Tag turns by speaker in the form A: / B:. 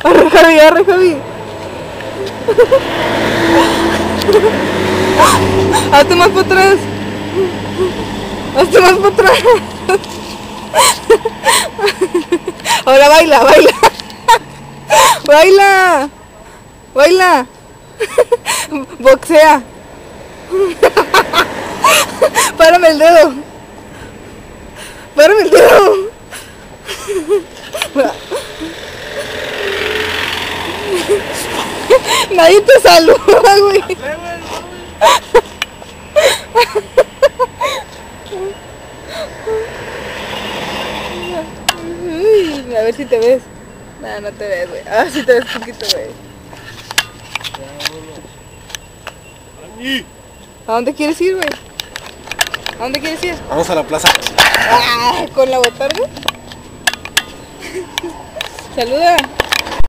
A: Arre, Javi, arre, Javi. Hazte más para atrás. Hazte más para atrás. Ahora baila, baila. Baila. Baila. Boxea. Párame el dedo. Párame el dedo. Nadie te saluda, güey. Uy, a ver si te ves. No, no te ves, güey. Ah, sí te ves poquito, güey. ¿A dónde quieres ir, güey? ¿A dónde quieres ir?
B: Vamos a la plaza.
A: Ah, ¿con la botarga? Saluda.